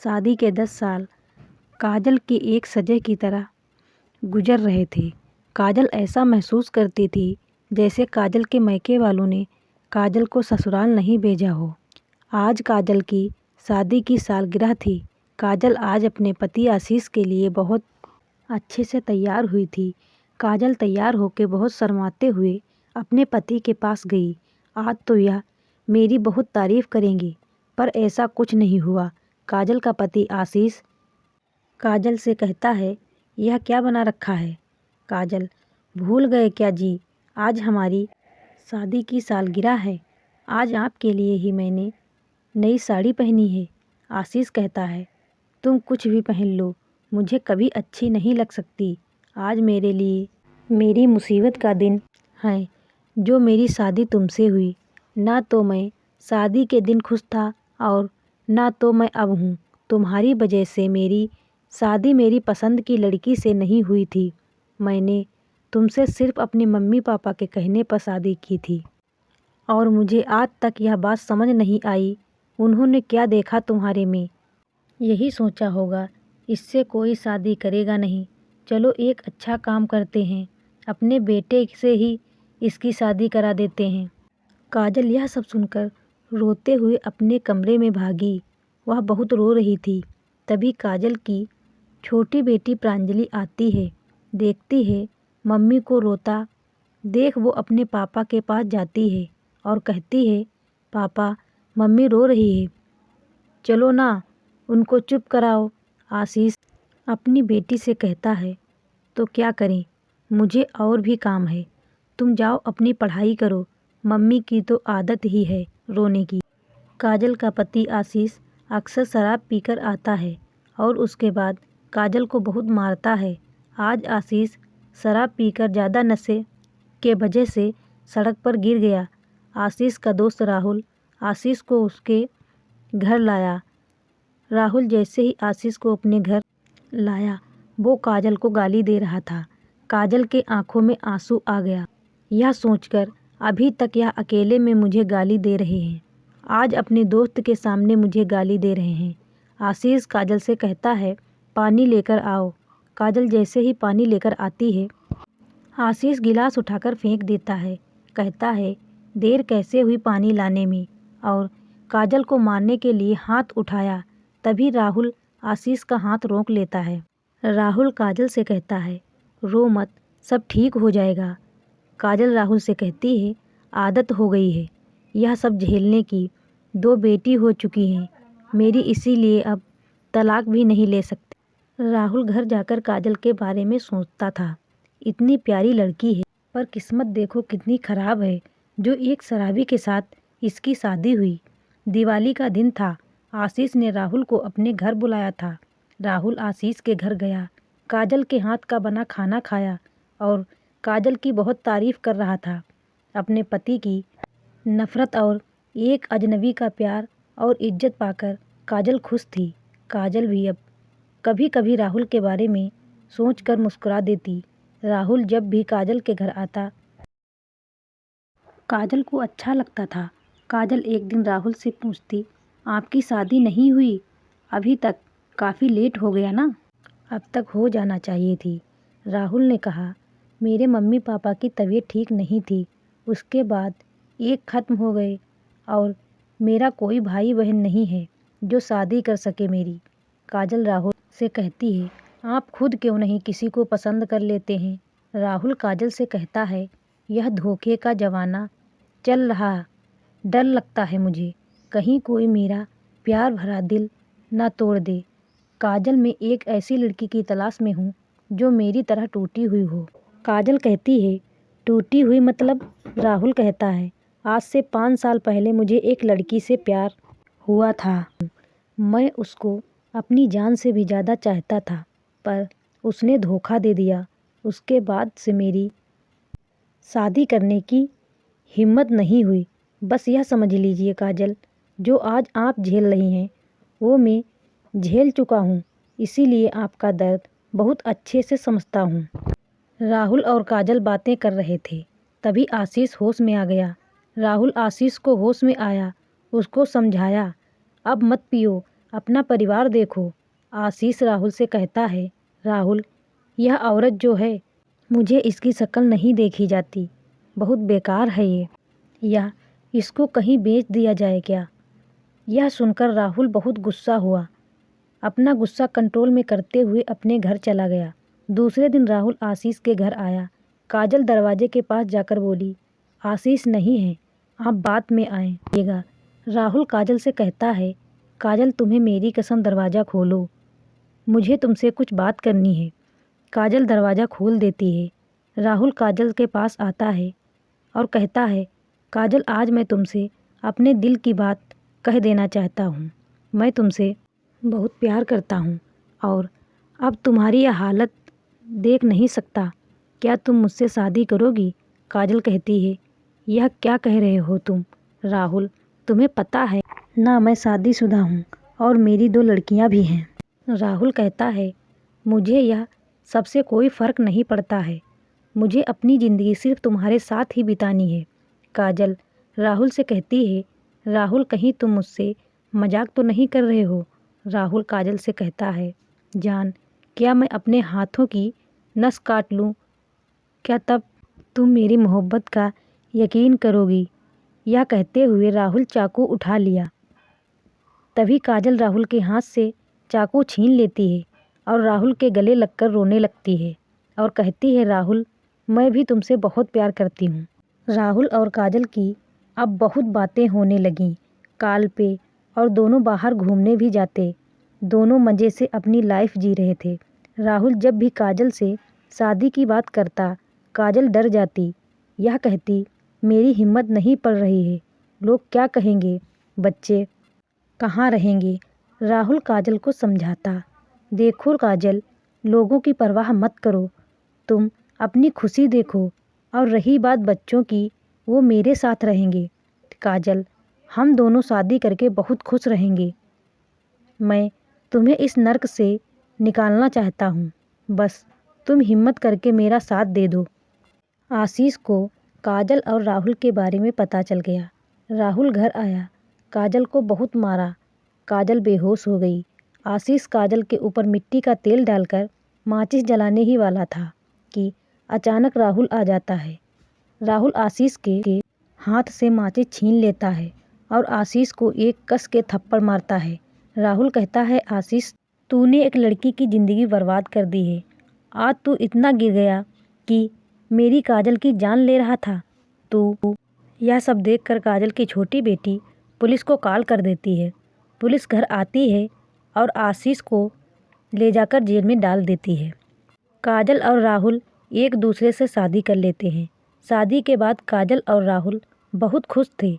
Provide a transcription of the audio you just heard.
शादी के 10 साल काजल के एक सजे की तरह गुजर रहे थे। काजल ऐसा महसूस करती थी जैसे काजल के मायके वालों ने काजल को ससुराल नहीं भेजा हो। आज काजल की शादी की सालगिरह थी। काजल आज अपने पति आशीष के लिए बहुत अच्छे से तैयार हुई थी। काजल तैयार होकर बहुत शर्माते हुए अपने पति के पास गई। आज तो यह मेरी बहुत तारीफ करेंगी, पर ऐसा कुछ नहीं हुआ। काजल का पति आशीष काजल से कहता है, यह क्या बना रखा है? काजल, भूल गए क्या जी, आज हमारी शादी की सालगिरह है। आज आपके लिए ही मैंने नई साड़ी पहनी है। आशीष कहता है, तुम कुछ भी पहन लो, मुझे कभी अच्छी नहीं लग सकती। आज मेरे लिए मेरी मुसीबत का दिन है जो मेरी शादी तुमसे हुई। ना तो मैं शादी के दिन खुश था और ना तो मैं अब हूँ। तुम्हारी वजह से मेरी शादी मेरी पसंद की लड़की से नहीं हुई थी। मैंने तुमसे सिर्फ अपने मम्मी पापा के कहने पर शादी की थी और मुझे आज तक यह बात समझ नहीं आई उन्होंने क्या देखा तुम्हारे में। यही सोचा होगा इससे कोई शादी करेगा नहीं। चलो एक अच्छा काम करते हैं, अपने बेटे से ही इसकी शादी करा देते हैं। काजल यह सब सुनकर रोते हुए अपने कमरे में भागी। वह बहुत रो रही थी। तभी काजल की छोटी बेटी प्रांजलि आती है। देखती है मम्मी को रोता देख वो अपने पापा के पास जाती है और कहती है, पापा मम्मी रो रही है, चलो ना उनको चुप कराओ। आशीष अपनी बेटी से कहता है, तो क्या करें, मुझे और भी काम है, तुम जाओ अपनी पढ़ाई करो, मम्मी की तो आदत ही है रोने की। काजल का पति आशीष अक्सर शराब पीकर आता है और उसके बाद काजल को बहुत मारता है। आज आशीष शराब पीकर ज़्यादा नशे के वजह से सड़क पर गिर गया। आशीष का दोस्त राहुल आशीष को उसके घर लाया। राहुल जैसे ही आशीष को अपने घर लाया, वो काजल को गाली दे रहा था। काजल के आंखों में आंसू आ गया। यह सोचकर अभी तक यह अकेले में मुझे गाली दे रहे हैं, आज अपने दोस्त के सामने मुझे गाली दे रहे हैं। आशीष काजल से कहता है, पानी लेकर आओ। काजल जैसे ही पानी लेकर आती है, आशीष गिलास उठाकर फेंक देता है। कहता है, देर कैसे हुई पानी लाने में, और काजल को मारने के लिए हाथ उठाया। तभी राहुल आशीष का हाथ रोक लेता है। राहुल काजल से कहता है, रो मत, सब ठीक हो जाएगा। काजल राहुल से कहती है, आदत हो गई है यह सब झेलने की, 2 बेटी हो चुकी हैं मेरी, इसीलिए अब तलाक भी नहीं ले सकते। राहुल घर जाकर काजल के बारे में सोचता था, इतनी प्यारी लड़की है, पर किस्मत देखो कितनी खराब है जो एक शराबी के साथ इसकी शादी हुई। दिवाली का दिन था। आशीष ने राहुल को अपने घर बुलाया था। राहुल आशीष के घर गया, काजल के हाथ का बना खाना खाया और काजल की बहुत तारीफ कर रहा था। अपने पति की नफ़रत और एक अजनबी का प्यार और इज्जत पाकर काजल खुश थी। काजल भी अब कभी कभी राहुल के बारे में सोचकर मुस्कुरा देती। राहुल जब भी काजल के घर आता, काजल को अच्छा लगता था। काजल एक दिन राहुल से पूछती, आपकी शादी नहीं हुई अभी तक, काफ़ी लेट हो गया ना, अब तक हो जाना चाहिए थी। राहुल ने कहा, मेरे मम्मी पापा की तबीयत ठीक नहीं थी, उसके बाद एक ख़त्म हो गए और मेरा कोई भाई बहन नहीं है जो शादी कर सके मेरी। काजल राहुल से कहती है, आप खुद क्यों नहीं किसी को पसंद कर लेते हैं? राहुल काजल से कहता है, यह धोखे का ज़माना चल रहा, डर लगता है मुझे, कहीं कोई मेरा प्यार भरा दिल ना तोड़ दे। काजल मैं एक ऐसी लड़की की तलाश में हूँ जो मेरी तरह टूटी हुई हो। काजल कहती है, टूटी हुई मतलब? राहुल कहता है, आज से 5 साल पहले मुझे एक लड़की से प्यार हुआ था। मैं उसको अपनी जान से भी ज़्यादा चाहता था, पर उसने धोखा दे दिया। उसके बाद से मेरी शादी करने की हिम्मत नहीं हुई। बस यह समझ लीजिए काजल, जो आज आप झेल रही हैं वो मैं झेल चुका हूँ, इसीलिए आपका दर्द बहुत अच्छे से समझता हूँ। राहुल और काजल बातें कर रहे थे, तभी आशीष होश में आ गया। राहुल आशीष को होश में आया, उसको समझाया, अब मत पियो, अपना परिवार देखो। आशीष राहुल से कहता है, राहुल, यह औरत जो है, मुझे इसकी शक्ल नहीं देखी जाती, बहुत बेकार है ये। या इसको कहीं बेच दिया जाए क्या? यह सुनकर राहुल बहुत गुस्सा हुआ। अपना गुस्सा कंट्रोल में करते हुए अपने घर चला गया। दूसरे दिन राहुल आशीष के घर आया। काजल दरवाजे के पास जाकर बोली, आशीष नहीं है, आप बाद में आइएगा। राहुल काजल से कहता है, काजल तुम्हें मेरी कसम दरवाज़ा खोलो, मुझे तुमसे कुछ बात करनी है। काजल दरवाज़ा खोल देती है। राहुल काजल के पास आता है और कहता है, काजल आज मैं तुमसे अपने दिल की बात कह देना चाहता हूँ। मैं तुमसे बहुत प्यार करता हूँ और अब तुम्हारी यह हालत देख नहीं सकता। क्या तुम मुझसे शादी करोगी? काजल कहती है, यह क्या कह रहे हो तुम? राहुल, तुम्हें पता है ना मैं शादीशुदा हूँ और मेरी 2 लड़कियाँ भी हैं। राहुल कहता है, मुझे यह सबसे कोई फ़र्क नहीं पड़ता है, मुझे अपनी ज़िंदगी सिर्फ तुम्हारे साथ ही बितानी है। काजल राहुल से कहती है, राहुल कहीं तुम मुझसे मजाक तो नहीं कर रहे हो? राहुल काजल से कहता है, जान, क्या मैं अपने हाथों की नस काट लूँ? क्या तब तुम मेरी मोहब्बत का यकीन करोगी? यह कहते हुए राहुल चाकू उठा लिया। तभी काजल राहुल के हाथ से चाकू छीन लेती है और राहुल के गले लगकर रोने लगती है और कहती है, राहुल, मैं भी तुमसे बहुत प्यार करती हूँ। राहुल और काजल की अब बहुत बातें होने लगीं कॉल पे और दोनों बाहर घूमने भी जाते। दोनों मज़े से अपनी लाइफ जी रहे थे। राहुल जब भी काजल से शादी की बात करता, काजल डर जाती। यह कहती, मेरी हिम्मत नहीं पड़ रही है, लोग क्या कहेंगे, बच्चे कहाँ रहेंगे? राहुल काजल को समझाता, देखो काजल, लोगों की परवाह मत करो, तुम अपनी खुशी देखो और रही बात बच्चों की, वो मेरे साथ रहेंगे। काजल, हम दोनों शादी करके बहुत खुश रहेंगे। मैं तुम्हें इस नर्क से निकालना चाहता हूँ, बस तुम हिम्मत करके मेरा साथ दे दो। आशीष को काजल और राहुल के बारे में पता चल गया। राहुल घर आया, काजल को बहुत मारा। काजल बेहोश हो गई। आशीष काजल के ऊपर मिट्टी का तेल डालकर माचिस जलाने ही वाला था कि अचानक राहुल आ जाता है। राहुल आशीष के हाथ से माचिस छीन लेता है और आशीष को एक कस के थप्पड़ मारता है। राहुल कहता है, आशीष, तूने एक लड़की की ज़िंदगी बर्बाद कर दी है। आज तू इतना गिर गया कि मेरी काजल की जान ले रहा था तू। यह सब देखकर काजल की छोटी बेटी पुलिस को कॉल कर देती है। पुलिस घर आती है और आशीष को ले जाकर जेल में डाल देती है। काजल और राहुल एक दूसरे से शादी कर लेते हैं। शादी के बाद काजल और राहुल बहुत खुश थे।